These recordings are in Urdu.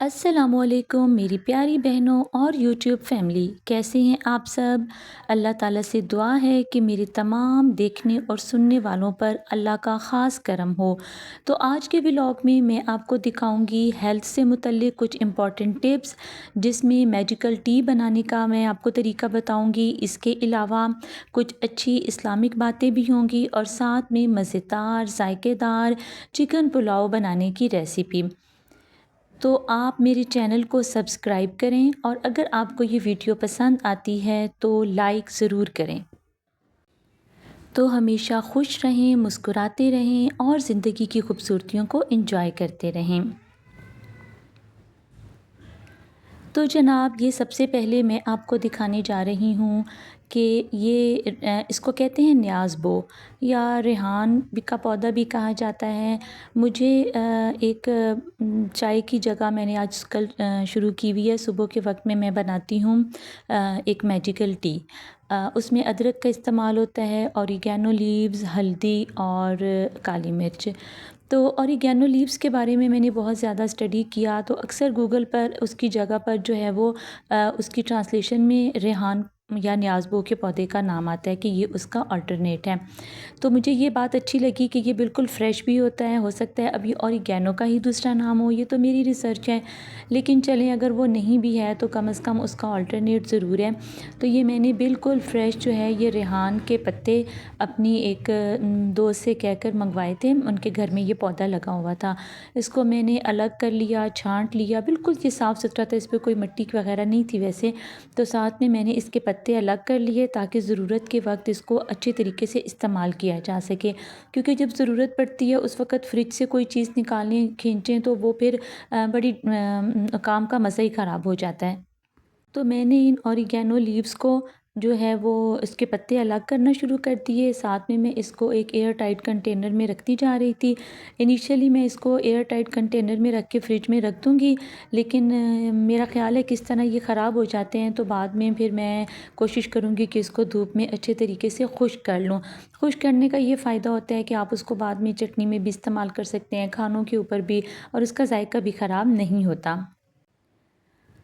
السلام علیکم میری پیاری بہنوں اور یوٹیوب فیملی، کیسے ہیں آپ سب؟ اللہ تعالیٰ سے دعا ہے کہ میرے تمام دیکھنے اور سننے والوں پر اللہ کا خاص کرم ہو۔ تو آج کے ولاگ میں آپ کو دکھاؤں گی ہیلتھ سے متعلق کچھ امپورٹنٹ ٹپس، جس میں میجیکل ٹی بنانے کا میں آپ کو طریقہ بتاؤں گی۔ اس کے علاوہ کچھ اچھی اسلامک باتیں بھی ہوں گی اور ساتھ میں مزیدار ذائقے دار چکن پلاؤ بنانے کی ریسیپی۔ تو آپ میرے چینل کو سبسکرائب کریں اور اگر آپ کو یہ ویڈیو پسند آتی ہے تو لائک ضرور کریں۔ تو ہمیشہ خوش رہیں، مسکراتے رہیں اور زندگی کی خوبصورتیوں کو انجوائے کرتے رہیں۔ تو جناب، یہ سب سے پہلے میں آپ کو دکھانے جا رہی ہوں کہ یہ اس کو کہتے ہیں نیاز بو یا ریحان کا پودا بھی کہا جاتا ہے۔ مجھے ایک چائے کی جگہ میں نے آج کل شروع کی ہوئی ہے، صبح کے وقت میں بناتی ہوں ایک میجیکل ٹی۔ اس میں ادرک کا استعمال ہوتا ہے، اوریگینو لیوز، ہلدی اور کالی مرچ۔ تو اوریگینو لیوز کے بارے میں نے بہت زیادہ اسٹڈی کیا، تو اکثر گوگل پر اس کی جگہ پر جو ہے وہ اس کی ٹرانسلیشن میں ریحان یا نیاز بو کے پودے کا نام آتا ہے کہ یہ اس کا آلٹرنیٹ ہے۔ تو مجھے یہ بات اچھی لگی کہ یہ بالکل فریش بھی ہوتا ہے، ہو سکتا ہے ابھی اوریگینو کا ہی دوسرا نام ہو، یہ تو میری ریسرچ ہے، لیکن چلیں اگر وہ نہیں بھی ہے تو کم از کم اس کا آلٹرنیٹ ضرور ہے۔ تو یہ میں نے بالکل فریش جو ہے یہ ریحان کے پتے اپنی ایک دوست سے کہہ کر منگوائے تھے، ان کے گھر میں یہ پودا لگا ہوا تھا۔ اس کو میں نے الگ کر لیا، چھانٹ لیا، بالکل یہ صاف ستھرا تھا، اس پہ کوئی مٹی وغیرہ نہیں تھی ویسے۔ تو ساتھ میں نے اس کے پتے الگ کر لیے تاکہ ضرورت کے وقت اس کو اچھے طریقے سے استعمال کیا جا سکے، کیونکہ جب ضرورت پڑتی ہے اس وقت فریج سے کوئی چیز نکالیں کھینچیں تو وہ پھر بڑی کام کا مزہ ہی خراب ہو جاتا ہے۔ تو میں نے ان اوریگینو لیوز کو جو ہے وہ اس کے پتے الگ کرنا شروع کر دیے، ساتھ میں اس کو ایک ایئر ٹائٹ کنٹینر میں رکھتی جا رہی تھی۔ انیشیلی میں اس کو ایئر ٹائٹ کنٹینر میں رکھ کے فریج میں رکھ دوں گی، لیکن میرا خیال ہے کس طرح یہ خراب ہو جاتے ہیں، تو بعد میں پھر میں کوشش کروں گی کہ اس کو دھوپ میں اچھے طریقے سے خشک کر لوں۔ خشک کرنے کا یہ فائدہ ہوتا ہے کہ آپ اس کو بعد میں چٹنی میں بھی استعمال کر سکتے ہیں، کھانوں کے اوپر بھی، اور اس کا ذائقہ بھی خراب نہیں ہوتا۔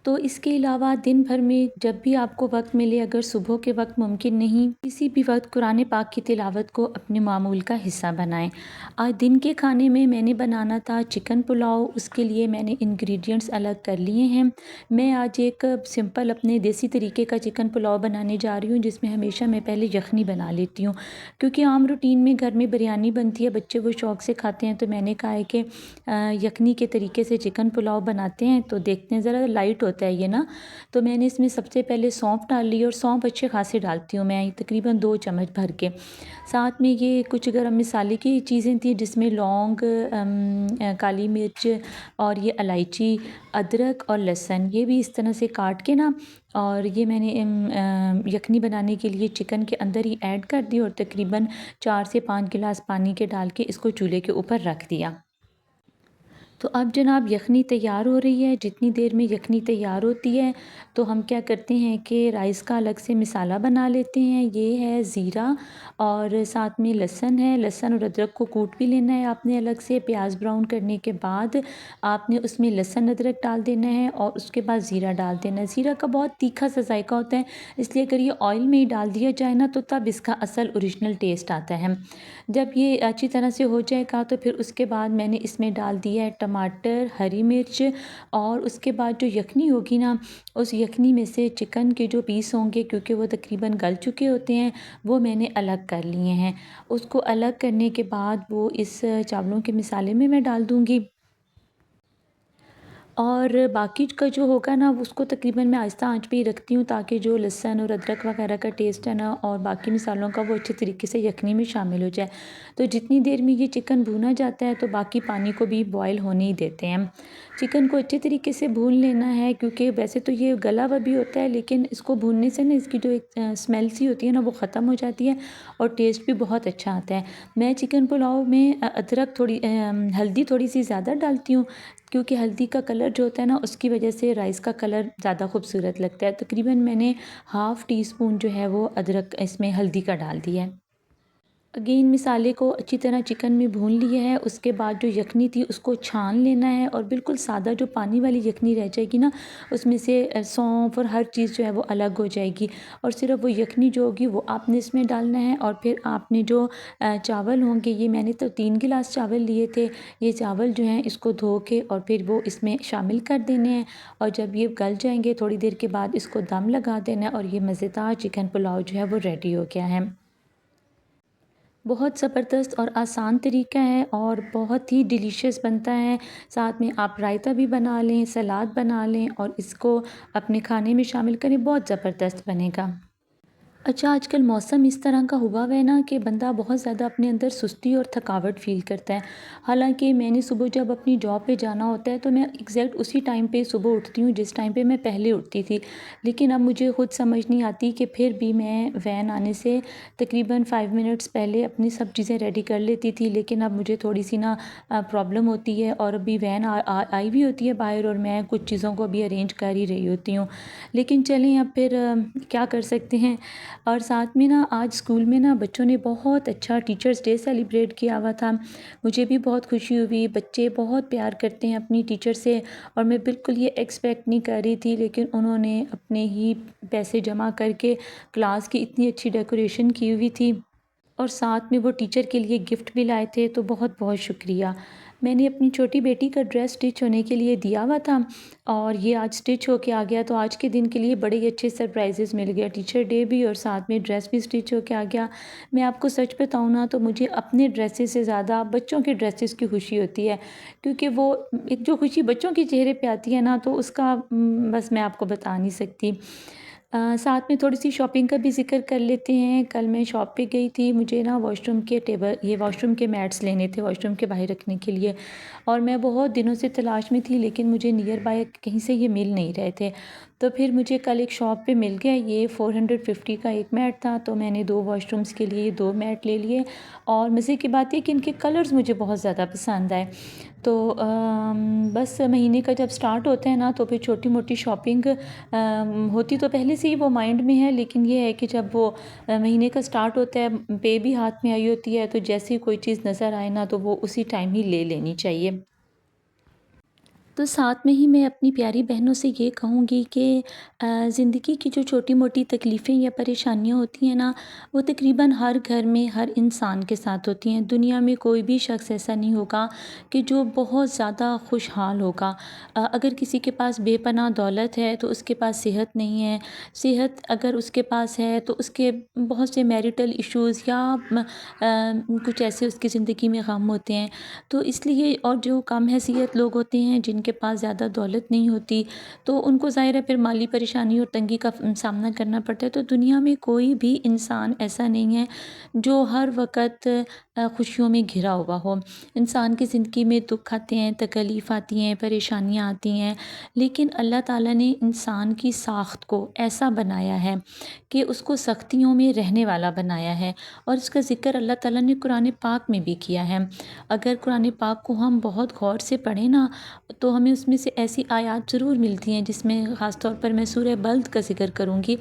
تو اس کے علاوہ دن بھر میں جب بھی آپ کو وقت ملے، اگر صبح کے وقت ممکن نہیں، کسی بھی وقت قرآن پاک کی تلاوت کو اپنے معمول کا حصہ بنائیں۔ آج دن کے کھانے میں نے بنانا تھا چکن پلاؤ، اس کے لیے میں نے انگریڈینٹس الگ کر لیے ہیں۔ میں آج ایک سمپل اپنے دیسی طریقے کا چکن پلاؤ بنانے جا رہی ہوں، جس میں ہمیشہ میں پہلے یخنی بنا لیتی ہوں، کیونکہ عام روٹین میں گھر میں بریانی بنتی ہے، بچے وہ شوق سے کھاتے ہیں، تو میں نے کہا ہے کہ یخنی کے طریقے سے چکن پلاؤ بناتے ہیں، تو دیکھتے ہیں ذرا لائٹ ہوتا ہے یہ نا۔ تو میں نے اس میں سب سے پہلے سونف ڈال لی، اور سونف اچھے خاصے ڈالتی ہوں میں، تقریباً 2 چمچ بھر کے۔ ساتھ میں یہ کچھ گرم مسالے کی چیزیں تھیں، جس میں لونگ، کالی مرچ اور یہ الائچی، ادرک اور لہسن، یہ بھی اس طرح سے کاٹ کے نا، اور یہ میں نے یخنی بنانے کے لیے چکن کے اندر ہی ایڈ کر دی، اور تقریباً 4 سے 5 گلاس پانی کے ڈال کے اس کو چولہے کے اوپر رکھ دیا۔ تو اب جناب یخنی تیار ہو رہی ہے، جتنی دیر میں یخنی تیار ہوتی ہے تو ہم کیا کرتے ہیں کہ رائس کا الگ سے مسالہ بنا لیتے ہیں۔ یہ ہے زیرہ اور ساتھ میں لہسن ہے، لہسن اور ادرک کو کوٹ بھی لینا ہے آپ نے الگ سے۔ پیاز براؤن کرنے کے بعد آپ نے اس میں لہسن ادرک ڈال دینا ہے، اور اس کے بعد زیرہ ڈال دینا ہے۔ زیرہ کا بہت تیکھا سا ذائقہ ہوتا ہے، اس لیے اگر یہ آئل میں ہی ڈال دیا جائے نا تو تب اس کا اصل اوریجنل ٹیسٹ آتا ہے۔ جب یہ اچھی طرح سے ہو جائے گا تو پھر اس کے بعد میں نے اس میں ڈال دیا ہے ٹماٹر، ہری مرچ، اور اس کے بعد جو یخنی ہوگی نا، اس یخنی میں سے چکن کے جو پیس ہوں گے، کیونکہ وہ تقریباً گل چکے ہوتے ہیں، وہ میں نے الگ کر لیے ہیں۔ اس کو الگ کرنے کے بعد وہ اس چاولوں کے مسالے میں ڈال دوں گی، اور باقی کا جو ہوگا نا اس کو تقریباً میں آہستہ آنچ پہ ہی رکھتی ہوں، تاکہ جو لہسن اور ادرک وغیرہ کا ٹیسٹ ہے نا اور باقی مسالوں کا وہ اچھے طریقے سے یخنی میں شامل ہو جائے۔ تو جتنی دیر میں یہ چکن بھونا جاتا ہے تو باقی پانی کو بھی بوائل ہونے ہی دیتے ہیں۔ چکن کو اچھے طریقے سے بھون لینا ہے، کیونکہ ویسے تو یہ گلا ہوا بھی ہوتا ہے، لیکن اس کو بھوننے سے نا اس کی جو ایک اسمیل سی ہوتی ہے نا وہ ختم ہو جاتی ہے، اور ٹیسٹ بھی بہت اچھا آتا ہے۔ میں چکن پلاؤ میں ادرک ہلدی تھوڑی سی زیادہ ڈالتی ہوں، کیونکہ ہلدی کا کلر جو ہوتا ہے نا اس کی وجہ سے رائس کا کلر زیادہ خوبصورت لگتا ہے۔ تقریباً میں نے ½ ٹی اسپون جو ہے وہ ادرک اس میں ہلدی کا ڈال دیا ہے۔ اگین مسالے کو اچھی طرح چکن میں بھون لیا ہے، اس کے بعد جو یخنی تھی اس کو چھان لینا ہے، اور بالکل سادہ جو پانی والی یخنی رہ جائے گی نا، اس میں سے سونف اور ہر چیز جو ہے وہ الگ ہو جائے گی، اور صرف وہ یخنی جو ہوگی وہ آپ نے اس میں ڈالنا ہے۔ اور پھر آپ نے جو چاول ہوں گے، یہ میں نے تو 3 گلاس چاول لیے تھے، یہ چاول جو ہیں اس کو دھو کے اور پھر وہ اس میں شامل کر دینے ہیں، اور جب یہ گل جائیں گے تھوڑی دیر کے بعد اس کو دم لگا دینا ہے، اور یہ مزیدار چکن پلاؤ جو ہے وہ ریڈی ہو گیا ہے۔ بہت زبردست اور آسان طریقہ ہے اور بہت ہی ڈیلیشیس بنتا ہے۔ ساتھ میں آپ رائتہ بھی بنا لیں، سلاد بنا لیں اور اس کو اپنے کھانے میں شامل کریں، بہت زبردست بنے گا۔ اچھا، آج کل موسم اس طرح کا ہوا ہوا ہے نا کہ بندہ بہت زیادہ اپنے اندر سستی اور تھکاوٹ فیل کرتا ہے۔ حالانکہ میں نے صبح جب اپنی جاب پہ جانا ہوتا ہے تو میں ایگزیکٹ اسی ٹائم پہ صبح اٹھتی ہوں جس ٹائم پہ میں پہلے اٹھتی تھی، لیکن اب مجھے خود سمجھ نہیں آتی کہ پھر بھی میں وین آنے سے تقریباً 5 منٹس پہلے اپنی سب چیزیں ریڈی کر لیتی تھی، لیکن اب مجھے تھوڑی سی نا پرابلم ہوتی ہے، اور ابھی وین آئی بھی ہوتی ہے باہر، اور میں کچھ چیزوں کو ابھی ارینج کر ہی رہی ہوتی ہوں، لیکن چلیں اب پھر کیا کر سکتے ہیں۔ اور ساتھ میں نا آج اسکول میں نا بچوں نے بہت اچھا ٹیچرس ڈے سیلیبریٹ کیا ہوا تھا، مجھے بھی بہت خوشی ہوئی۔ بچے بہت پیار کرتے ہیں اپنی ٹیچر سے، اور میں بالکل یہ ایکسپیکٹ نہیں کر رہی تھی، لیکن انہوں نے اپنے ہی پیسے جمع کر کے کلاس کی اتنی اچھی ڈیکوریشن کی ہوئی تھی، اور ساتھ میں وہ ٹیچر کے لیے گفٹ بھی لائے تھے، تو بہت بہت شکریہ۔ میں نے اپنی چھوٹی بیٹی کا ڈریس اسٹچ ہونے کے لیے دیا ہوا تھا، اور یہ آج اسٹچ ہو کے آ گیا، تو آج کے دن کے لیے بڑے ہی اچھے سرپرائزز مل گیا، ٹیچر ڈے بھی اور ساتھ میں ڈریس بھی اسٹچ ہو کے آ گیا۔ میں آپ کو سچ بتاؤں نا تو مجھے اپنے ڈریسز سے زیادہ بچوں کے ڈریسز کی خوشی ہوتی ہے، کیونکہ وہ ایک جو خوشی بچوں کے چہرے پہ آتی ہے نا، تو اس کا بس میں آپ کو بتا نہیں سکتی۔ ساتھ میں تھوڑی سی شاپنگ کا بھی ذکر کر لیتے ہیں۔ کل میں شاپ پہ گئی تھی، مجھے نا واش روم کے یہ واش روم کے میٹس لینے تھے واش روم کے باہر رکھنے کے لیے، اور میں بہت دنوں سے تلاش میں تھی، لیکن مجھے نیئر بائی کہیں سے یہ مل نہیں رہے تھے، تو پھر مجھے کل ایک شاپ پہ مل گیا، یہ 450 کا ایک میٹ تھا، تو میں نے 2 واش رومز کے لیے 2 میٹ لے لیے، اور مزے کی بات یہ کہ ان کے کلرز مجھے بہت زیادہ پسند آئے۔ تو بس مہینے کا جب سٹارٹ ہوتا ہے نا تو پھر چھوٹی موٹی شاپنگ ہوتی تو پہلے سے ہی وہ مائنڈ میں ہے، لیکن یہ ہے کہ جب وہ مہینے کا سٹارٹ ہوتا ہے، پے بھی ہاتھ میں آئی ہوتی ہے، تو جیسے کوئی چیز نظر آئے نا تو وہ اسی ٹائم ہی لے لینی چاہیے۔ تو ساتھ میں ہی میں اپنی پیاری بہنوں سے یہ کہوں گی کہ زندگی کی جو چھوٹی موٹی تکلیفیں یا پریشانیاں ہوتی ہیں نا، وہ تقریباً ہر گھر میں ہر انسان کے ساتھ ہوتی ہیں۔ دنیا میں کوئی بھی شخص ایسا نہیں ہوگا کہ جو بہت زیادہ خوشحال ہوگا۔ اگر کسی کے پاس بے پناہ دولت ہے تو اس کے پاس صحت نہیں ہے، صحت اگر اس کے پاس ہے تو اس کے بہت سے میریٹل ایشوز یا کچھ ایسے اس کی زندگی میں غم ہوتے ہیں، تو اس لیے اور جو کم حیثیت لوگ ہوتے ہیں جن کے پاس زیادہ دولت نہیں ہوتی، تو ان کو ظاہر ہے پھر مالی پریشانی اور تنگی کا سامنا کرنا پڑتا ہے۔ تو دنیا میں کوئی بھی انسان ایسا نہیں ہے جو ہر وقت خوشیوں میں گھرا ہوا ہو۔ انسان کی زندگی میں دکھ آتے ہیں، تکلیف آتی ہیں، پریشانیاں آتی ہیں، لیکن اللہ تعالیٰ نے انسان کی ساخت کو ایسا بنایا ہے کہ اس کو سختیوں میں رہنے والا بنایا ہے، اور اس کا ذکر اللہ تعالیٰ نے قرآن پاک میں بھی کیا ہے۔ اگر قرآن پاک کو ہم بہت غور سے پڑھیں نا تو ہمیں اس میں سے ایسی آیات ضرور ملتی ہیں، جس میں خاص طور پر میں سورہ بلد کا ذکر کروں گی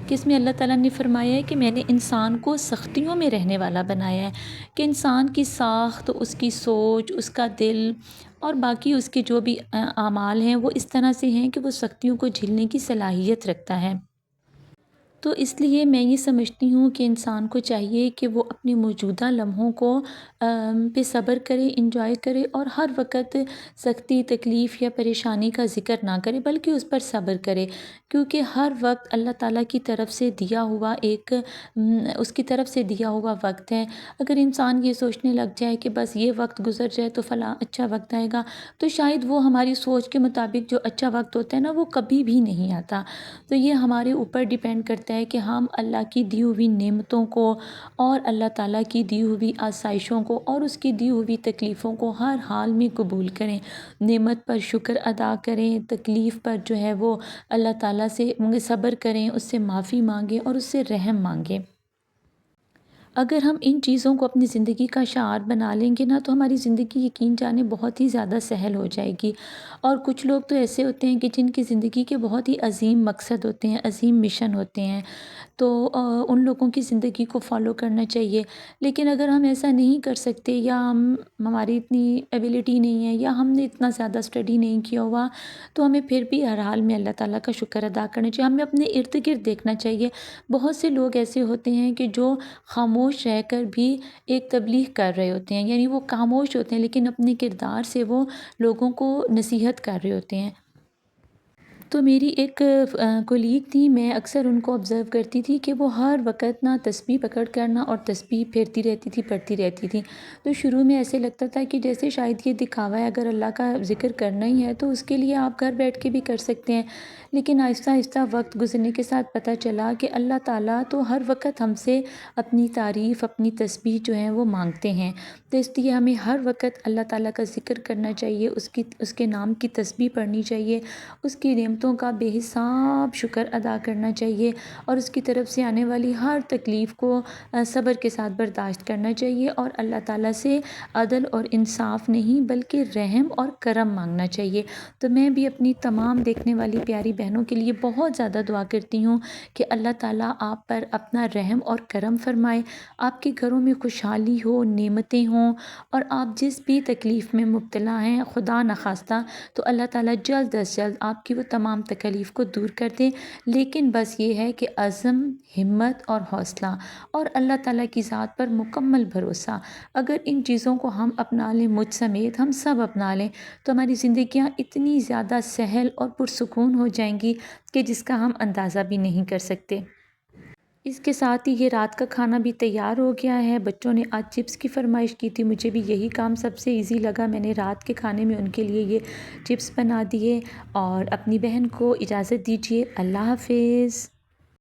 کہ اس میں اللہ تعالیٰ نے فرمایا ہے کہ میں نے انسان کو سختیوں میں رہنے والا بنایا ہے، کہ انسان کی ساخت، اس کی سوچ، اس کا دل اور باقی اس کے جو بھی اعمال ہیں وہ اس طرح سے ہیں کہ وہ سختیوں کو جھیلنے کی صلاحیت رکھتا ہے۔ تو اس لیے میں یہ سمجھتی ہوں کہ انسان کو چاہیے کہ وہ اپنے موجودہ لمحوں کو پہ صبر کرے، انجوائے کرے، اور ہر وقت سختی، تکلیف یا پریشانی کا ذکر نہ کرے بلکہ اس پر صبر کرے، کیونکہ ہر وقت اللہ تعالیٰ کی طرف سے دیا ہوا اس کی طرف سے دیا ہوا وقت ہے۔ اگر انسان یہ سوچنے لگ جائے کہ بس یہ وقت گزر جائے تو فلاں اچھا وقت آئے گا، تو شاید وہ ہماری سوچ کے مطابق جو اچھا وقت ہوتا ہے نا وہ کبھی بھی نہیں آتا۔ تو یہ ہمارے اوپر ڈیپینڈ کرتا ہے کہ ہم اللہ کی دی ہوئی نعمتوں کو اور اللہ تعالیٰ کی دی ہوئی آسائشوں کو اور اس کی دی ہوئی تکلیفوں کو ہر حال میں قبول کریں، نعمت پر شکر ادا کریں، تکلیف پر جو ہے وہ اللہ تعالیٰ سے صبر کریں، اس سے معافی مانگیں اور اس سے رحم مانگیں۔ اگر ہم ان چیزوں کو اپنی زندگی کا شعار بنا لیں گے نا، تو ہماری زندگی یقین جانیں بہت ہی زیادہ سہل ہو جائے گی۔ اور کچھ لوگ تو ایسے ہوتے ہیں کہ جن کی زندگی کے بہت ہی عظیم مقصد ہوتے ہیں، عظیم مشن ہوتے ہیں، تو ان لوگوں کی زندگی کو فالو کرنا چاہیے۔ لیکن اگر ہم ایسا نہیں کر سکتے، یا ہماری اتنی ایبیلٹی نہیں ہے، یا ہم نے اتنا زیادہ اسٹڈی نہیں کیا ہوا، تو ہمیں پھر بھی ہر حال میں اللہ تعالیٰ کا شکر ادا کرنا چاہیے۔ ہمیں اپنے ارد گرد دیکھنا چاہیے، بہت سے لوگ ایسے ہوتے ہیں کہ جو خاموش رہ کر بھی ایک تبلیغ کر رہے ہوتے ہیں، یعنی وہ خاموش ہوتے ہیں لیکن اپنے کردار سے وہ لوگوں کو نصیحت کر رہے ہوتے ہیں۔ تو میری ایک کولیگ تھی، میں اکثر ان کو آبزرو کرتی تھی کہ وہ ہر وقت نا تسبیح پکڑ کر نا اور تسبیح پھیرتی رہتی تھی، پڑھتی رہتی تھی۔ تو شروع میں ایسے لگتا تھا کہ جیسے شاید یہ دکھاوا ہے، اگر اللہ کا ذکر کرنا ہی ہے تو اس کے لیے آپ گھر بیٹھ کے بھی کر سکتے ہیں۔ لیکن آہستہ آہستہ وقت گزرنے کے ساتھ پتہ چلا کہ اللہ تعالیٰ تو ہر وقت ہم سے اپنی تعریف، اپنی تسبیح جو ہیں وہ مانگتے ہیں۔ تو اس لیے ہمیں ہر وقت اللہ تعالیٰ کا ذکر کرنا چاہیے، اس کے نام کی تسبیح پڑھنی چاہیے، اس کی نعمتوں کا بے حساب شکر ادا کرنا چاہیے، اور اس کی طرف سے آنے والی ہر تکلیف کو صبر کے ساتھ برداشت کرنا چاہیے، اور اللہ تعالیٰ سے عدل اور انصاف نہیں بلکہ رحم اور کرم مانگنا چاہیے۔ تو میں بھی اپنی تمام دیکھنے والی پیاری بہنوں کے لیے بہت زیادہ دعا کرتی ہوں کہ اللہ تعالیٰ آپ پر اپنا رحم اور کرم فرمائے، آپ کے گھروں میں خوشحالی ہو، نعمتیں ہوں، اور آپ جس بھی تکلیف میں مبتلا ہیں، خدا نخواستہ تو اللہ تعالیٰ جلد از جلد آپ کی وہ تمام تکلیف کو دور کر دیں۔ لیکن بس یہ ہے کہ عزم، ہمت اور حوصلہ، اور اللہ تعالیٰ کی ذات پر مکمل بھروسہ، اگر ان چیزوں کو ہم اپنا لیں، مجھ سمیت ہم سب اپنا لیں، تو ہماری زندگیاں اتنی زیادہ سہل اور پرسکون ہو جائیں گی کہ جس کا ہم اندازہ بھی نہیں کر سکتے۔ اس کے ساتھ ہی یہ رات کا کھانا بھی تیار ہو گیا ہے۔ بچوں نے آج چپس کی فرمائش کی تھی، مجھے بھی یہی کام سب سے ایزی لگا، میں نے رات کے کھانے میں ان کے لیے یہ چپس بنا دیے۔ اور اپنی بہن کو اجازت دیجیے، اللہ حافظ۔